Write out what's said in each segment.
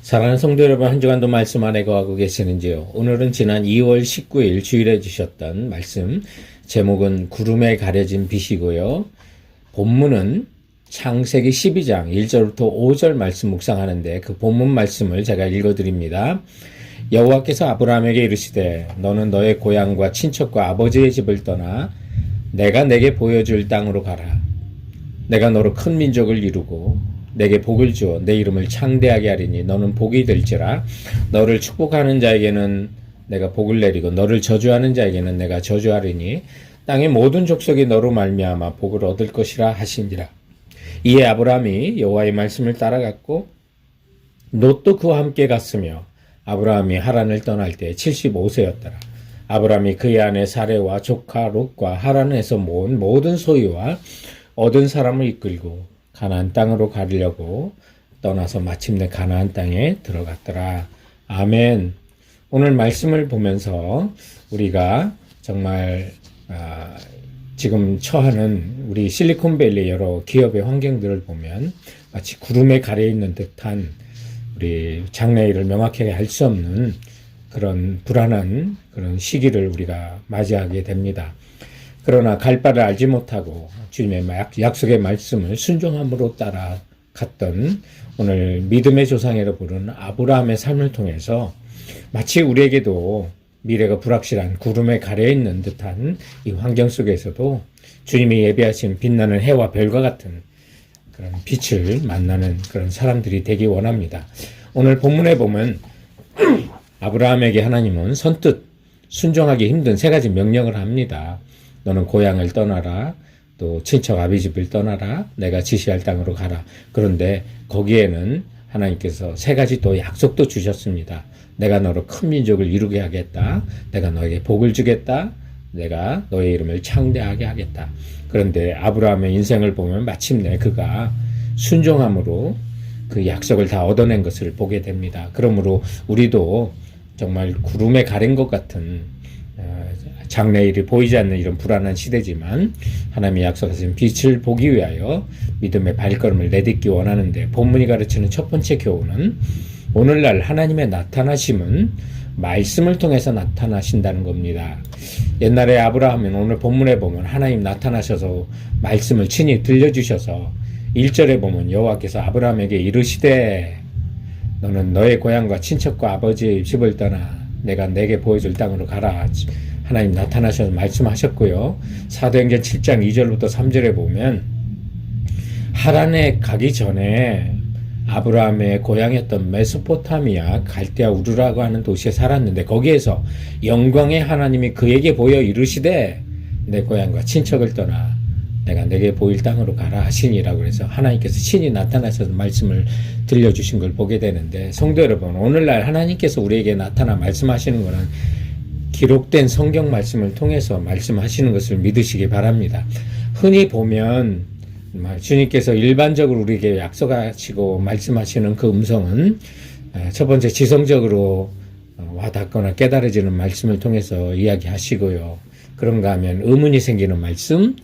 사랑하는 성도 여러분, 한 주간도 말씀 안에 거하고 계시는지요? 오늘은 지난 2월 19일 주일에 주셨던 말씀, 제목은 구름에 가려진 빛이고요. 본문은 창세기 12장 1절부터 5절 말씀 묵상하는데 그 본문 말씀을 제가 읽어드립니다. 여호와께서 아브라함에게 이르시되 너는 너의 고향과 친척과 아버지의 집을 떠나 내가 내게 보여줄 땅으로 가라. 내가 너로 큰 민족을 이루고 내게 복을 주어 내 이름을 창대하게 하리니 너는 복이 될지라. 너를 축복하는 자에게는 내가 복을 내리고 너를 저주하는 자에게는 내가 저주하리니 땅의 모든 족속이 너로 말미암아 복을 얻을 것이라 하시니라. 이에 아브라함이 여호와의 말씀을 따라갔고 롯도 그와 함께 갔으며 아브라함이 하란을 떠날 때 75세였더라. 아브라함이 그의 아내 사레와 조카 롯과 하란에서 모은 모든 소유와 얻은 사람을 이끌고 가나안 땅으로 가려고 떠나서 마침내 가나안 땅에 들어갔더라. 아멘. 오늘 말씀을 보면서 우리가 정말 지금 처하는 우리 실리콘밸리 여러 기업의 환경들을 보면 마치 구름에 가려있는 듯한 우리 장래일을 명확하게 알 수 없는 그런 불안한 그런 시기를 우리가 맞이하게 됩니다. 그러나 갈 바를 알지 못하고 주님의 약속의 말씀을 순종함으로 따라갔던 오늘 믿음의 조상이라고 부르는 아브라함의 삶을 통해서 마치 우리에게도 미래가 불확실한 구름에 가려있는 듯한 이 환경 속에서도 주님이 예비하신 빛나는 해와 별과 같은 그런 빛을 만나는 그런 사람들이 되기 원합니다. 오늘 본문에 보면 아브라함에게 하나님은 선뜻 순종하기 힘든 세 가지 명령을 합니다. 너는 고향을 떠나라. 또 친척 아비집을 떠나라. 내가 지시할 땅으로 가라. 그런데 거기에는 하나님께서 세 가지 또 약속도 주셨습니다. 내가 너로 큰 민족을 이루게 하겠다. 내가 너에게 복을 주겠다. 내가 너의 이름을 창대하게 하겠다. 그런데 아브라함의 인생을 보면 마침내 그가 순종함으로 그 약속을 다 얻어낸 것을 보게 됩니다. 그러므로 우리도 정말 구름에 가린 것 같은 장래일이 보이지 않는 이런 불안한 시대지만 하나님이 약속하신 빛을 보기 위하여 믿음의 발걸음을 내딛기 원하는데 본문이 가르치는 첫 번째 교훈은 오늘날 하나님의 나타나심은 말씀을 통해서 나타나신다는 겁니다. 옛날에 아브라함은 오늘 본문에 보면 하나님 나타나셔서 말씀을 친히 들려주셔서 1절에 보면 여호와께서 아브라함에게 이르시되 너는 너의 고향과 친척과 아버지의 집을 떠나 내가 내게 보여줄 땅으로 가라. 하나님 나타나셔서 말씀하셨고요. 사도행전 7장 2절부터 3절에 보면 하란에 가기 전에 아브라함의 고향이었던 메소포타미아 갈대아 우르라고 하는 도시에 살았는데 거기에서 영광의 하나님이 그에게 보여 이르시되 내 고향과 친척을 떠나 내가 내게 보일 땅으로 가라 하시니라고 그래서 하나님께서 신이 나타나셔서 말씀을 들려주신 걸 보게 되는데 성도 여러분, 오늘날 하나님께서 우리에게 나타나 말씀하시는 것은 기록된 성경 말씀을 통해서 말씀하시는 것을 믿으시기 바랍니다. 흔히 보면 주님께서 일반적으로 우리에게 약속하시고 말씀하시는 그 음성은 첫 번째 지성적으로 와닿거나 깨달아지는 말씀을 통해서 이야기하시고요. 그런가 하면 의문이 생기는 말씀,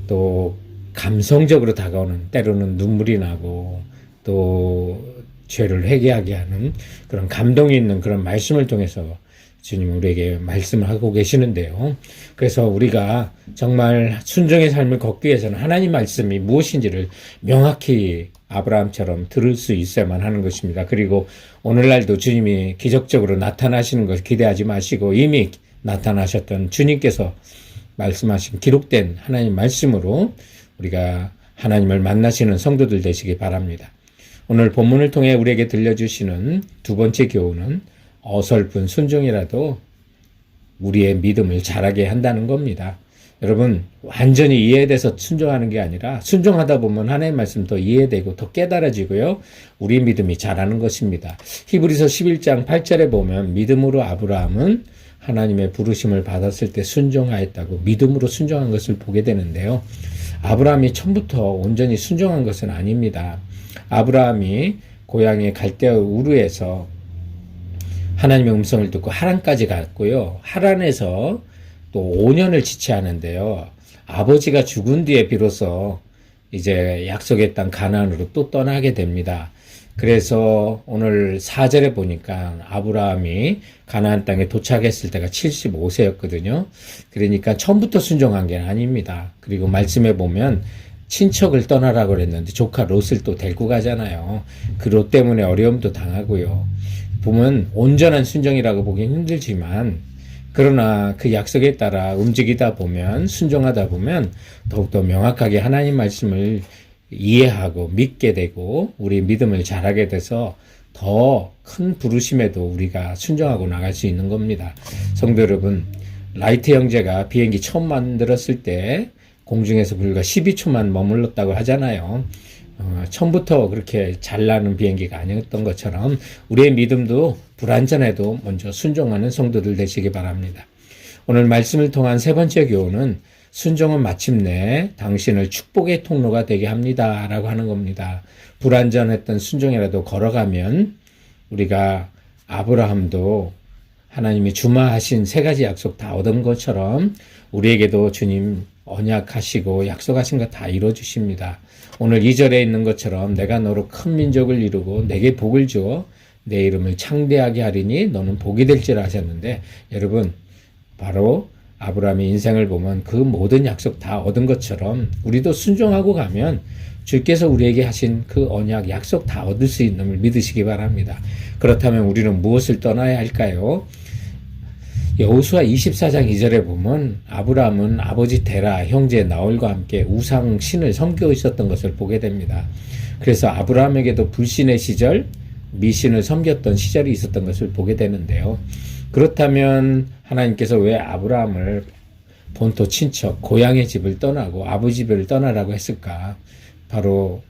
또 감성적으로 다가오는 때로는 눈물이 나고 또 죄를 회개하게 하는 그런 감동이 있는 그런 말씀을 통해서 주님 우리에게 말씀을 하고 계시는데요. 그래서 우리가 정말 순종의 삶을 걷기 위해서는 하나님 말씀이 무엇인지를 명확히 아브라함처럼 들을 수 있어야만 하는 것입니다. 그리고 오늘날도 주님이 기적적으로 나타나시는 것을 기대하지 마시고 이미 나타나셨던 주님께서 말씀하신 기록된 하나님 말씀으로 우리가 하나님을 만나시는 성도들 되시기 바랍니다. 오늘 본문을 통해 우리에게 들려주시는 두 번째 교훈은 어설픈 순종이라도 우리의 믿음을 자라게 한다는 겁니다. 여러분, 완전히 이해돼서 순종하는 게 아니라 순종하다 보면 하나님의 말씀 더 이해되고 더 깨달아지고요. 우리 믿음이 자라는 것입니다. 히브리서 11장 8절에 보면 믿음으로 아브라함은 하나님의 부르심을 받았을 때 순종하였다고 믿음으로 순종한 것을 보게 되는데요. 아브라함이 처음부터 온전히 순종한 것은 아닙니다. 아브라함이 고향의 갈대아 우르에서 하나님의 음성을 듣고 하란까지 갔고요. 하란에서 또 5년을 지체하는데요. 아버지가 죽은 뒤에 비로소 이제 약속의 땅 가나안으로 또 떠나게 됩니다. 그래서 오늘 4절에 보니까 아브라함이 가나안 땅에 도착했을 때가 75세였거든요. 그러니까 처음부터 순종한 게 아닙니다. 그리고 말씀에 보면 친척을 떠나라고 그랬는데 조카 롯을 또 데리고 가잖아요. 그 롯 때문에 어려움도 당하고요. 보면 온전한 순종이라고 보기는 힘들지만 그러나 그 약속에 따라 움직이다 보면 순종하다 보면 더욱더 명확하게 하나님 말씀을 이해하고 믿게 되고 우리 믿음을 잘하게 돼서 더 큰 부르심에도 우리가 순종하고 나갈 수 있는 겁니다. 성도 여러분, 라이트 형제가 비행기 처음 만들었을 때 공중에서 불과 12초만 머물렀다고 하잖아요. 처음부터 그렇게 잘 나는 비행기가 아니었던 것처럼 우리의 믿음도 불완전해도 먼저 순종하는 성도들 되시기 바랍니다. 오늘 말씀을 통한 세 번째 교훈은 순종은 마침내 당신을 축복의 통로가 되게 합니다 라고 하는 겁니다. 불완전했던 순종이라도 걸어가면 우리가 아브라함도 하나님이 주마하신 세 가지 약속 다 얻은 것처럼 우리에게도 주님 언약하시고 약속하신 거 다 이루어주십니다. 오늘 2절에 있는 것처럼 내가 너로 큰 민족을 이루고 내게 복을 주어 내 이름을 창대하게 하리니 너는 복이 될지라 하셨는데 여러분 바로 아브라함의 인생을 보면 그 모든 약속 다 얻은 것처럼 우리도 순종하고 가면 주께서 우리에게 하신 그 언약 약속 다 얻을 수 있는 걸 믿으시기 바랍니다. 그렇다면 우리는 무엇을 떠나야 할까요? 여호수아 24장 2절에 보면 아브라함은 아버지 데라 형제 나홀과 함께 우상 신을 섬기고 있었던 것을 보게 됩니다. 그래서 아브라함에게도 불신의 시절, 미신을 섬겼던 시절이 있었던 것을 보게 되는데요. 그렇다면 하나님께서 왜 아브라함을 본토 친척, 고향의 집을 떠나고 아버지 집을 떠나라고 했을까? 바로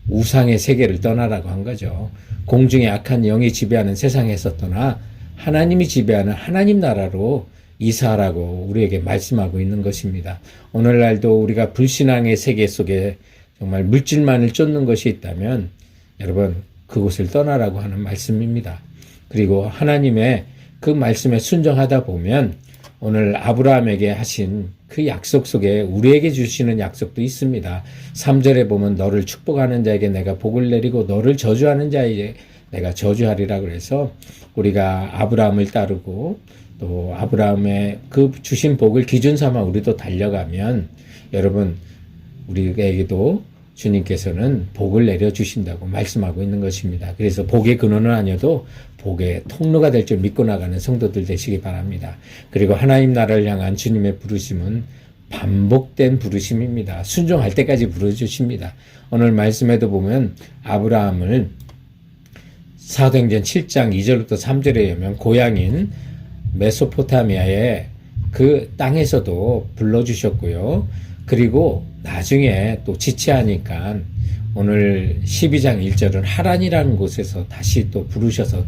우상의 세계를 떠나라고 한 거죠. 공중의 악한 영이 지배하는 세상에서 떠나 하나님이 지배하는 하나님 나라로 이사하라고 우리에게 말씀하고 있는 것입니다. 오늘날도 우리가 불신앙의 세계 속에 정말 물질만을 쫓는 것이 있다면 여러분 그곳을 떠나라고 하는 말씀입니다. 그리고 하나님의 그 말씀에 순종하다 보면 오늘 아브라함에게 하신 그 약속 속에 우리에게 주시는 약속도 있습니다. 3절에 보면 너를 축복하는 자에게 내가 복을 내리고 너를 저주하는 자에게 내가 저주하리라 그래서 우리가 아브라함을 따르고 또 아브라함의 그 주신 복을 기준 삼아 우리도 달려가면 여러분 우리에게도 주님께서는 복을 내려주신다고 말씀하고 있는 것입니다. 그래서 복의 근원은 아니어도 복의 통로가 될 줄 믿고 나가는 성도들 되시기 바랍니다. 그리고 하나님 나라를 향한 주님의 부르심은 반복된 부르심입니다. 순종할 때까지 부르주십니다. 오늘 말씀에도 보면 아브라함을 사도행전 7장 2절부터 3절에 의하면 고향인 메소포타미아의 그 땅에서도 불러주셨고요. 그리고 나중에 또 지체하니까 오늘 12장 1절은 하란이라는 곳에서 다시 또 부르셔서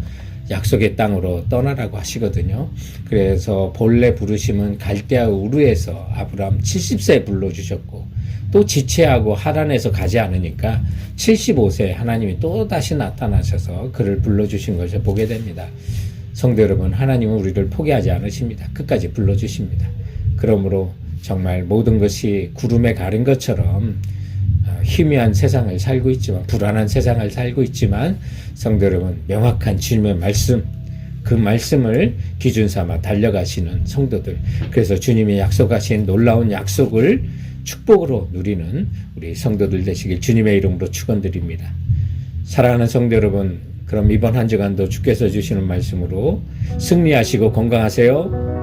약속의 땅으로 떠나라고 하시거든요. 그래서 본래 부르심은 갈대아 우르에서 아브라함 70세에 불러주셨고 또 지체하고 하란에서 가지 않으니까 75세에 하나님이 또 다시 나타나셔서 그를 불러주신 것을 보게 됩니다. 성도 여러분, 하나님은 우리를 포기하지 않으십니다. 끝까지 불러주십니다. 그러므로 정말 모든 것이 구름에 가린 것처럼 희미한 세상을 살고 있지만 불안한 세상을 살고 있지만 성도 여러분 명확한 주님의 말씀 그 말씀을 기준 삼아 달려가시는 성도들 그래서 주님이 약속하신 놀라운 약속을 축복으로 누리는 우리 성도들 되시길 주님의 이름으로 축원드립니다. 사랑하는 성도 여러분 그럼 이번 한 주간도 주께서 주시는 말씀으로 승리하시고 건강하세요.